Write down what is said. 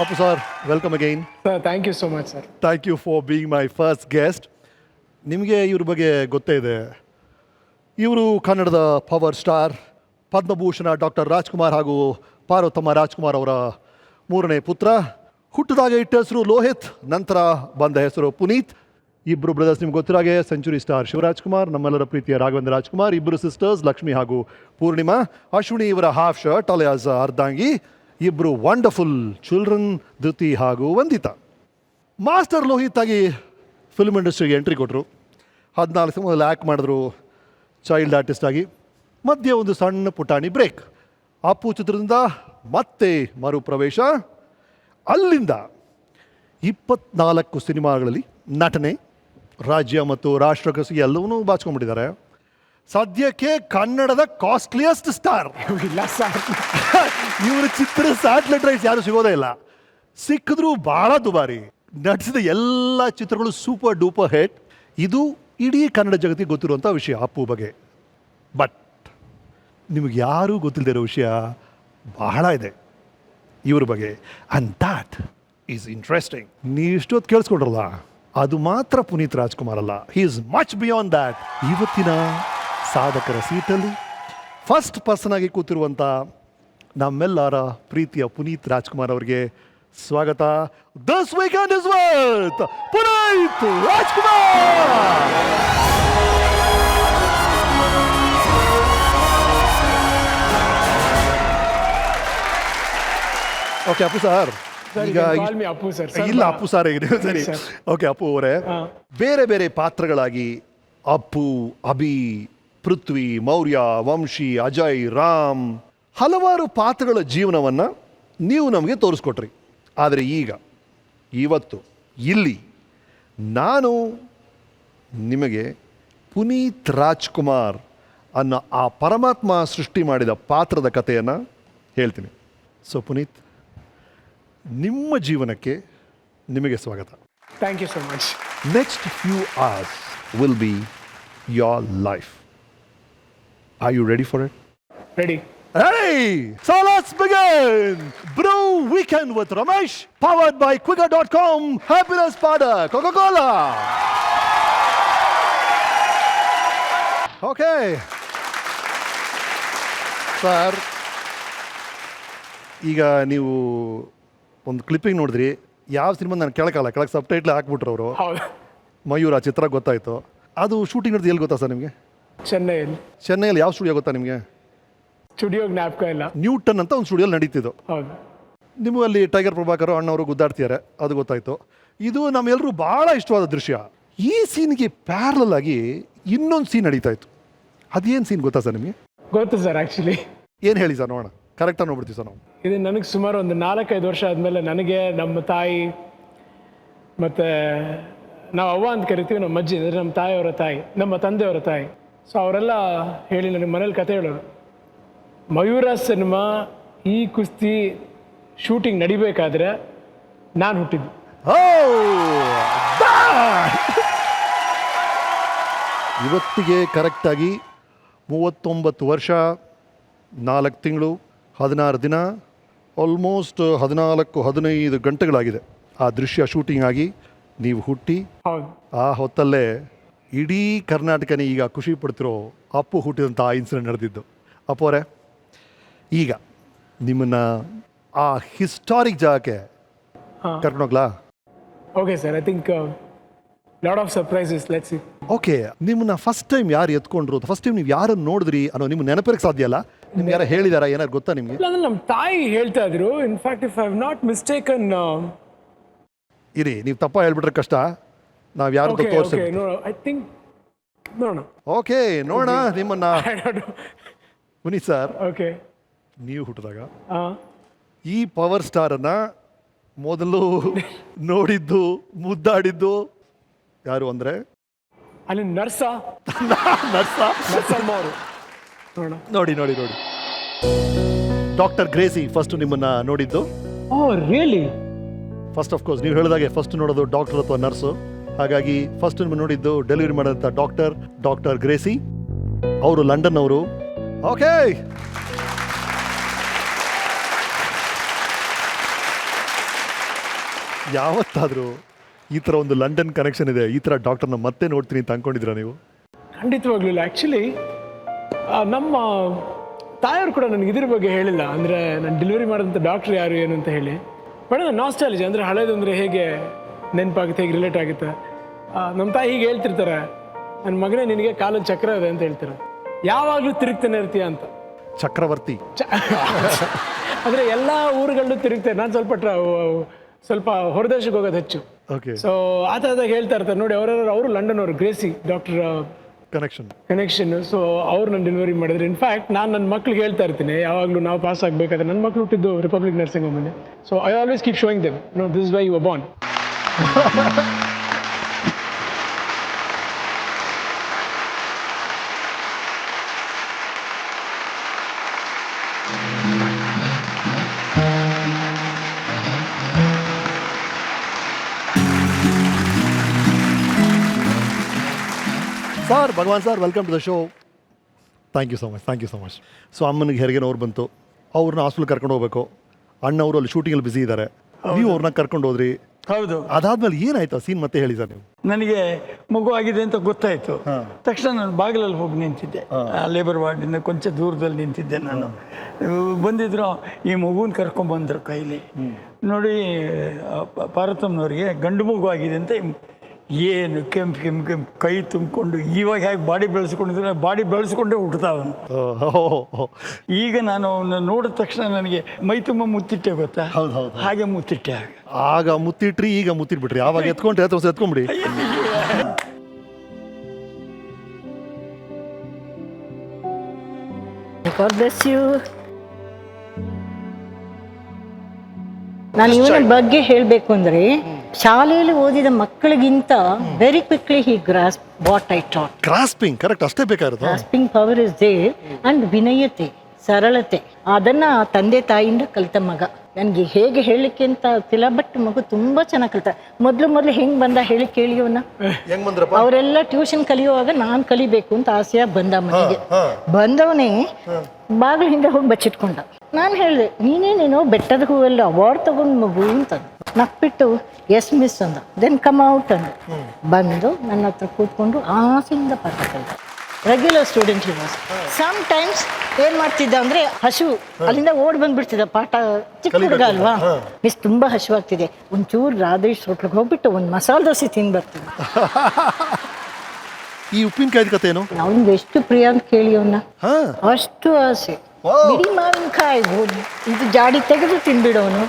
Appu sir, welcome again. Sir, thank you so much, sir. Thank you for being my first guest. ನಿಮಗೆ ಇವ್ರ ಬಗ್ಗೆ ಗೊತ್ತೇ ಇದೆ. ಇವರು ಕನ್ನಡದ power star, Padma Bhushan doctor Rajkumar ಹಾಗೂ ಪಾರ್ವತಮ್ಮ ರಾಜ್ಕುಮಾರ್ ಅವರ ಮೂರನೇ ಪುತ್ರ. ಹುಟ್ಟಿದಾಗ ಇಟ್ಟ ಹೆಸರು ಲೋಹಿತ್, ನಂತರ ಬಂದ ಹೆಸರು ಪುನೀತ್. ಇಬ್ಬರು ಬ್ರದರ್ಸ್ ನಿಮ್ಗೆ ಗೊತ್ತಿರೋ ಹಾಗೆ ಸೆಂಚುರಿ ಸ್ಟಾರ್ ಶಿವರಾಜ್ಕುಮಾರ್, ನಮ್ಮೆಲ್ಲರ ಪ್ರೀತಿಯ ರಾಘವೇಂದ್ರ ರಾಜ್ಕುಮಾರ್. ಇಬ್ಬರು ಸಿಸ್ಟರ್ಸ್ ಲಕ್ಷ್ಮಿ ಹಾಗೂ ಪೂರ್ಣಿಮಾ. ಅಶ್ವಿನಿ ಇವರ ಹಾಫ್ ಶರ್ಟ್ ಅಲಿಯಾಸ್ ಅರ್ಧಾಂಗಿ. ಇಬ್ಬರು ವಂಡರ್ಫುಲ್ ಚಿಲ್ಡ್ರನ್, ಧೃತಿ ಹಾಗೂ ವಂದಿತಾ. ಮಾಸ್ಟರ್ ಲೋಹಿತ್ ಆಗಿ ಫಿಲ್ಮ್ ಇಂಡಸ್ಟ್ರಿಗೆ ಎಂಟ್ರಿ ಕೊಟ್ಟರು. 14 ಸಿನಿಮಾದಲ್ಲಿ ಆ್ಯಕ್ಟ್ ಮಾಡಿದ್ರು ಚೈಲ್ಡ್ ಆರ್ಟಿಸ್ಟ್ ಆಗಿ. ಮಧ್ಯೆ ಒಂದು ಸಣ್ಣ ಪುಟಾಣಿ ಬ್ರೇಕ್. ಅಪ್ಪು ಚಿತ್ರದಿಂದ ಮತ್ತೆ ಮರುಪ್ರವೇಶ. ಅಲ್ಲಿಂದ 24 ಸಿನಿಮಾಗಳಲ್ಲಿ ನಟನೆ, ರಾಜ್ಯ ಮತ್ತು ರಾಷ್ಟ್ರಕಸಿ ಎಲ್ಲವನ್ನೂ ಬಾಚ್ಕೊಂಡ್ಬಿಟ್ಟಿದ್ದಾರೆ. ಸದ್ಯಕ್ಕೆ ಕನ್ನಡದ ಕಾಸ್ಟ್ಲಿಯಸ್ಟ್ ಸ್ಟಾರ್. ಇಲ್ಲ ಸರ್, ಇವರ ಚಿತ್ರ ಸ್ಯಾಟಲೈಟ್ ರೈಟ್ಸ್ ಯಾರು ಸಿಗೋದೇ ಇಲ್ಲ. ಸಿಕ್ಕಿದ್ರು ಭಾಳ ದುಬಾರಿ. ನಟಿಸಿದ ಎಲ್ಲ ಚಿತ್ರಗಳು ಸೂಪರ್ ಡೂಪರ್ ಹಿಟ್. ಇದು ಇಡೀ ಕನ್ನಡ ಜಗತ್ತಿಗೆ ಗೊತ್ತಿರುವಂಥ ವಿಷಯ ಅಪ್ಪು ಬಗ್ಗೆ. ಬಟ್ ನಿಮಗೆ ಯಾರೂ ಗೊತ್ತಿಲ್ಲದೆ ಇರೋ ವಿಷಯ ಬಹಳ ಇದೆ ಇವ್ರ ಬಗ್ಗೆ. And that is interesting. ನೀವು ಇಷ್ಟೊತ್ತು ಕೇಳಿಸ್ಕೊಂಡ್ರಲ್ಲ, ಅದು ಮಾತ್ರ ಪುನೀತ್ ರಾಜ್ಕುಮಾರ್ ಅಲ್ಲ. He is much beyond that. ಇವತ್ತಿನ ಸಾಧಕರ ಸೀಟಲ್ಲಿ ಫಸ್ಟ್ ಪರ್ಸನ್ ಆಗಿ ಕೂತಿರುವಂಥ ನಮ್ಮೆಲ್ಲರ ಪ್ರೀತಿಯ ಪುನೀತ್ ರಾಜ್ಕುಮಾರ್ ಅವರಿಗೆ ಸ್ವಾಗತ. This weekend is with Puneeth Rajkumar. Okay Appu sir, ಈಗ call me Appu, sir. ಇಲ್ಲ ಅಪ್ಪು ಸಾರ್ ಹೇಗಿದೆ ಸರಿ. ಓಕೆ ಅಪ್ಪು ಅವರೇ, ಬೇರೆ ಬೇರೆ ಪಾತ್ರಗಳಾಗಿ ಅಪ್ಪು, ಅಭಿ, ಪೃಥ್ವಿ, ಮೌರ್ಯ, ವಂಶಿ, ಅಜಯ್, ರಾಮ್ ಹಲವಾರು ಪಾತ್ರಗಳ ಜೀವನವನ್ನು ನೀವು ನಮಗೆ ತೋರಿಸ್ಕೊಟ್ರಿ. ಆದರೆ ಈಗ ಇವತ್ತು ಇಲ್ಲಿ ನಾನು ನಿಮಗೆ ಪುನೀತ್ ರಾಜ್ಕುಮಾರ್ ಅನ್ನೋ ಆ ಪರಮಾತ್ಮ ಸೃಷ್ಟಿ ಮಾಡಿದ ಪಾತ್ರದ ಕಥೆಯನ್ನು ಹೇಳ್ತೀನಿ. ಸೊ ಪುನೀತ್, ನಿಮ್ಮ ಜೀವನಕ್ಕೆ ನಿಮಗೆ ಸ್ವಾಗತ. Thank you so much. Next few hours will be your life. Are you ready for it? Ready? Ready! So let's begin! Brew Weekend with Ramesh, powered by Quicker.com, Happiness Powder, Coca-Cola. Okay. Sir, ಈಗ ನೀವು ಒಂದು clipping ನೋಡಿದ್ರಿ. ಯಾವ cinema ನಾನು ಕೆಳಗೆ ಸಬ್ title ಹಾಕ್ಬಿಟ್ರು ಅವರು. ಹೌದು, ಮಯೂರ ಚಿತ್ರ ಗೊತ್ತಾಯಿತು. ಅದು ಶೂಟಿಂಗ್ ನಡೆದು ಎಲ್ಲಿ ಗೊತ್ತಾ ಸರ್ ನಿಮಗೆ? ಚೆನ್ನೈಯಲ್ಲಿ. ಚೆನ್ನೈಯಲ್ಲಿ ಯಾವ ಸ್ಟುಡಿಯೋ ಗೊತ್ತಾ ನಿಮಗೆ? ಸ್ಟುಡಿಯೋ ಜ್ಞಾಪಕ ಇಲ್ಲ. ನ್ಯೂಟನ್ ಅಂತ ಒಂದು ಸ್ಟುಡಿಯೋಲ್ಲಿ ನಡೀತಿದ್ದು. ಹೌದು, ನೀವು ಅಲ್ಲಿ ಟೈಗರ್ ಪ್ರಭಾಕರ್ ಅಣ್ಣವರು ಗುದ್ದಾಡ್ತಿದ್ದಾರೆ, ಅದು ಗೊತ್ತಾಯಿತು. ಇದು ನಮ್ಮೆಲ್ಲರೂ ಭಾಳ ಇಷ್ಟವಾದ ದೃಶ್ಯ. ಈ ಸೀನ್ಗೆ ಪ್ಯಾರಲಲ್ ಆಗಿ ಇನ್ನೊಂದು ಸೀನ್ ನಡೀತಾ ಇತ್ತು. ಅದೇನು ಸೀನ್ ಗೊತ್ತಾ ಸರ್ ನಿಮಗೆ? ಗೊತ್ತು ಸರ್. ಆ್ಯಕ್ಚುಲಿ ಏನು ಹೇಳಿ ಸರ್, ನೋಡೋಣ. ಕರೆಕ್ಟಾಗಿ ನೋಡ್ಬಿಡ್ತೀವಿ ಸರ್ ನಾವು. ಇದು ನನಗೆ ಸುಮಾರು ಒಂದು 4-5 ವರ್ಷ ಆದಮೇಲೆ ನನಗೆ ನಮ್ಮ ತಾಯಿ ಮತ್ತು ನಾವು ಅವ್ವ ಅಂತ ಕರಿತೀವಿ, ನಮ್ಮ ಅಜ್ಜಿ ಅಂದರೆ ನಮ್ಮ ತಾಯಿಯವರ ತಾಯಿ, ನಮ್ಮ ತಂದೆಯವರ ತಾಯಿ. ಸೊ ಅವರೆಲ್ಲ ಹೇಳಿ ನನಗೆ ಮನೇಲಿ ಕತೆ ಹೇಳೋರು. ಮಯೂರ ಸಿನಿಮಾ ಈ ಕುಸ್ತಿ ಶೂಟಿಂಗ್ ನಡಿಬೇಕಾದ್ರೆ ನಾನು ಹುಟ್ಟಿದ್ದು. ಇವತ್ತಿಗೆ ಕರೆಕ್ಟಾಗಿ 39 ವರ್ಷ 4 ತಿಂಗಳು 16 ದಿನ, ಆಲ್ಮೋಸ್ಟ್ 14-15 ಗಂಟೆಗಳಾಗಿದೆ ಆ ದೃಶ್ಯ ಶೂಟಿಂಗ್ ಆಗಿ ನೀವು ಹುಟ್ಟಿ. ಹೌದು, ಆ ಹೊತ್ತಲ್ಲೇ ಇಡೀ ಕರ್ನಾಟಕನೇ ಈಗ ಖುಷಿ ಪಡ್ತಿರೋ ಅಪ್ಪು ಹುಟ್ಟಿದಂಥ ಆ ಇನ್ಸಿಡೆಂಟ್ ನಡೆದಿದ್ದು. ಅಪ್ಪು ಅವರೇ, ಈಗ ನಿಮ್ಮನ್ನು ಆ ಹಿಸ್ಟಾರಿಕ್ ಜಾಗಕ್ಕೆ ಕರ್ಕೊಂಡೋಗ್ಲಾ? Okay sir. I think lot of surprises. Let's see. Okay, ನಿಮ್ಮನ್ನ ಫಸ್ಟ್ ಟೈಮ್ ಯಾರು ಎತ್ಕೊಂಡ್ರು, ಫಸ್ಟ್ ಟೈಮ್ ನೀವು ಯಾರನ್ನು ನೋಡಿದ್ರಿ ಅನ್ನೋ ನಿಮ್ಮ ನೆನಪಿರಕ್ಕೆ ಸಾಧ್ಯ ಅಲ್ಲ? ನಿಮ್ಗೆ ಯಾರು ಹೇಳಿದಾರಾ, ಏನಾರು ಗೊತ್ತಾ ನಿಮಗೆ? ಇಲ್ಲ, ನಮ್ಮ ತಾಯಿ ಹೇಳ್ತಾ ಇದ್ರು. In fact if I have not mistaken. ಇರಿ, ನೀವು ತಪ್ಪ ಹೇಳ್ಬಿಟ್ರೆ ಕಷ್ಟ. ನಾವು ಯಾರು ತೋರಿಸಿ. ಐ ಥಿಂಕ್ ನೋಡೋಣ. ಓಕೆ, ನೋಡೋಣ ನಿಮ್ಮನ್ನ. ಪುನೀತ್ ಸರ್, ಓಕೆ, ನೀವು ಹುಟ್ಟಿದಾಗ ಈ ಪವರ್ ಸ್ಟಾರನ್ನ ಮೊದಲು ನೋಡಿದ್ದು, ಮುದ್ದಾಡಿದ್ದು ಯಾರು ಅಂದರೆ ಅಲ್ಲಿ ನರ್ಸ ನರ್ಸಮ್ಮ ಅವರು. ನೋಡಿ ಡಾಕ್ಟರ್ ಗ್ರೇಸಿ ಫಸ್ಟ್ ನಿಮ್ಮನ್ನ ನೋಡಿದ್ದು. Oh really? First of course ನೀವು ಹೇಳಿದಾಗೆ ಫಸ್ಟ್ ನೋಡೋದು ಡಾಕ್ಟರ್ ಅಥವಾ ನರ್ಸು. ಹಾಗಾಗಿ ಫಸ್ಟ್ ನಿಮ್ಮನ್ನು ನೋಡಿದ್ದು ಡೆಲಿವರಿ ಮಾಡೋಂಥ ಡಾಕ್ಟರ್ ಗ್ರೇಸಿ. ಅವರು ಲಂಡನ್ ಅವರು. ಓಕೆ, ಯಾವತ್ತಾದರೂ ಈ ಥರ ಒಂದು ಲಂಡನ್ ಕನೆಕ್ಷನ್ ಇದೆ, ಈ ಥರ ಡಾಕ್ಟರ್ನ ಮತ್ತೆ ನೋಡ್ತೀನಿ ಅಂತ ಅಂದ್ಕೊಂಡಿದ್ದೀರಾ ನೀವು? ಖಂಡಿತವಾಗ್ಲಿಲ್ಲ. ಆ್ಯಕ್ಚುಲಿ ನಮ್ಮ ತಾಯಿಯವರು ಕೂಡ ನನಗೆ ಇದ್ರ ಬಗ್ಗೆ ಹೇಳಿಲ್ಲ, ಅಂದರೆ ನಾನು ಡೆಲಿವರಿ ಮಾಡಿದಂಥ ಡಾಕ್ಟ್ರ್ ಯಾರು ಏನು ಅಂತ ಹೇಳಿ. ಬಟ್ ನಾಸ್ಟಾಲಜಿ ಅಂದರೆ ಹಳೇದಂದರೆ ಹೇಗೆ ನೆನಪಾಗುತ್ತೆ, ಹೇಗೆ ರಿಲೇಟ್ ಆಗುತ್ತೆ. ನಮ್ಮ ತಾಯಿ ಹೀಗೆ ಹೇಳ್ತಿರ್ತಾರೆ, ನನ್ನ ಮಗನೇ ನಿನಗೆ ಕಾಲದ ಚಕ್ರ ಇದೆ ಅಂತ ಹೇಳ್ತಾರೆ, ಯಾವಾಗಲೂ ತಿರುಗ್ತಾನೆ ಇರ್ತೀಯ ಅಂತ. ಚಕ್ರವರ್ತಿ ಅಂದರೆ ಎಲ್ಲ ಊರುಗಳಲ್ಲೂ ತಿರುಗ್ತಾರೆ. ನಾನು ಸ್ವಲ್ಪ ಹೊರದೇಶಕ್ಕೆ ಹೋಗೋದು ಹೆಚ್ಚು. ಓಕೆ. ಸೊ ಆ ಥರದಾಗ ಹೇಳ್ತಾ ಇರ್ತಾರೆ ನೋಡಿ, ಅವರು ಲಂಡನ್ ಅವರು ಗ್ರೇಸಿ ಡಾಕ್ಟರ್ ಕನೆಕ್ಷನ್. ಸೊ ಅವ್ರು ನನ್ನ ಡೆಲಿವರಿ ಮಾಡಿದ್ರು. ಇನ್ಫ್ಯಾಕ್ಟ್ ನಾನು ನನ್ನ ಮಕ್ಳಿಗೆ ಹೇಳ್ತಾ ಇರ್ತೀನಿ, ಯಾವಾಗಲೂ ನಾವು ಪಾಸ್ ಆಗಬೇಕಾದ್ರೆ. ನನ್ನ ಮಕ್ಳು ಹುಟ್ಟಿದ್ದು ರಿಪಬ್ಲಿಕ್ ನರ್ಸಿಂಗ್ ಹೋಮಲ್ಲಿ. So I always keep showing them, know this is why you are born. Sir, Bhagwan sir, welcome to the show. Thank you so much. So ಅಮ್ಮನಿಗೆ ಹೆರಿಗೆ ನೋವು ಬಂತು, ಅವ್ರನ್ನ ಹಾಸ್ಪಿಟಲ್ ಕರ್ಕೊಂಡು ಹೋಗ್ಬೇಕು. ಅಣ್ಣವರು ಅಲ್ಲಿ ಶೂಟಿಂಗಲ್ಲಿ ಬ್ಯುಸಿ ಇದ್ದಾರೆ, ನೀವು ಅವ್ರನ್ನ ಕರ್ಕೊಂಡು ಹೋದ್ರಿ. ಹೌದು. ಅದಾದ್ಮೇಲೆ ಏನಾಯ್ತು ಸೀನ್ ಮತ್ತೆ ಹೇಳಿ ಸರ್ ನೀವು? ನನಗೆ ಮಗು ಆಗಿದೆ ಅಂತ ಗೊತ್ತಾಯಿತು ತಕ್ಷಣ ನಾನು ಬಾಗಿಲಲ್ಲಿ ಹೋಗಿ ನಿಂತಿದ್ದೆ. ಲೇಬರ್ ವಾರ್ಡಿಂದ ಕೊಂಚ ದೂರದಲ್ಲಿ ನಿಂತಿದ್ದೆ ನಾನು. ಬಂದಿದ್ರು, ಈ ಮಗುನ ಕರ್ಕೊಂಡ್ಬಂದರು ಕೈಲಿ. ನೋಡಿ ಪಾರ್ವತಮ್ಮನವ್ರಿಗೆ ಗಂಡು ಮಗು ಆಗಿದೆ ಅಂತ ಏನು ಕೆಂಪು ಕೈ ತುಂಬಿಕೊಂಡು, ಇವಾಗ ಹೇಗೆ ಬಾಡಿ ಬೆಳೆಸ್ಕೊಂಡಿದ್ರೆ ಬಾಡಿ ಬೆಳೆಸ್ಕೊಂಡೇ ಹುಟ್ಟುತ್ತಾವನು. ಈಗ ನಾನು ಅವನ್ನ ನೋಡಿದ ತಕ್ಷಣ ನನಗೆ ಮೈ ತುಂಬ ಮುತ್ತಿಟ್ಟೆ, ಗೊತ್ತಾ? ಹಾಗೆ ಮುತ್ತಿಟ್ಟೆ. ಆಗ ಮುತ್ತಿಟ್ರಿ, ಈಗ ಮುತ್ತಿಟ್ಬಿಟ್ರಿ. ಆವಾಗ ಎತ್ಕೊಂಡ್ಬಿಡಿ. God bless you. ನಾನು ಇವನ ಬಗ್ಗೆ ಹೇಳಬೇಕು ಅಂದರೆ, ಶಾಲೆಯಲ್ಲಿ ಓದಿದ ಮಕ್ಕಳಿಗಿಂತ very quickly he grasp what I taught. Grasping correct, ಅಷ್ಟೇ ಬೇಕಾಗಿರೋದು. Grasping power is there and ವಿನಯತೆ, ಸರಳತೆ, ಅದನ್ನ ತಂದೆ ತಾಯಿಯಿಂದ ಕಲಿತ ಮಗ. ನನಗೆ ಹೇಗೆ ಹೇಳಲಿಕ್ಕೆ ಅಂತ ಆಗ್ತಿಲ್ಲ, ಬಟ್ ಮಗು ತುಂಬಾ ಚೆನ್ನಾಗಿ ಕಲಿತ. ಮೊದಲು ಹೆಂಗ್ ಬಂದ ಹೇಳಿ ಕೇಳಿ ಅವನ್ನ. ಅವರೆಲ್ಲ ಟ್ಯೂಷನ್ ಕಲಿಯುವಾಗ ನಾನು ಕಲಿಬೇಕು ಅಂತ ಆಸೆಯ ಬಂದ ಮನೆಗೆ. ಬಂದವನೇ ಬಾಗಿಲು ಹಿಂದೆ ಹೋಗಿ ಬಚ್ಚಿಟ್ಕೊಂಡ. ನಾನು ಹೇಳಿದೆ, ನೀನೇನೇನೋ ಬೆಟ್ಟದ ಹೂವಲ್ಲಿ ಅವಾರ್ಡ್ ತಗೊಂಡು ಮಗು ಅಂತ ನಕ್ಬಿಟ್ಟು ಎಸ್ ಮಿಸ್ ಅಂದ. ದೆನ್ ಕಮ್ ಔಟ್ ಅಂದ. ಬಂದು ನನ್ನ ಹತ್ರ ಕೂತ್ಕೊಂಡು ಆಸೆಯಿಂದ ಪಾಠ ಕಲಿತ. Regular student he was. Sometimes ಏನ್ ಮಾಡ್ತಿದ್ದ ಅಂದ್ರೆ, ಹಸು ಅಲ್ಲಿಂದ ಓಡ್ ಬಂದ್ಬಿಡ್ತಿದ್ದ. ಪಾಠ ಚಿಕ್ಕ ಹುಡುಗ ಅಲ್ವಾ, ಮಿಸ್ ತುಂಬಾ ಹಸುವಾಗ್ತಿದೆ, ಒಂಚೂರು ರಾಧೇಶ್ ಹೋಟ್ಲಿಗೆ ಹೋಗ್ಬಿಟ್ಟು ಒಂದು ಮಸಾಲೆ ದೋಸೆ ತಿಂದು ಬರ್ತಿದ್ದ. ಈ ಉಪ್ಪಿನಕಾಯಿ ಕತೆ ಏನು? ಅವ್ನಿಗೆ ಎಷ್ಟು ಪ್ರಿಯ ಅಂತ ಕೇಳಿ ಅವನ್ನ. ಅಷ್ಟು ಆಸೆ. ಬಿಡಿ ಮಾವಿನಕಾಯಿ ಇದು ಜಾಡಿ ತೆಗೆದು ತಿನ್ಬಿಡೋನು.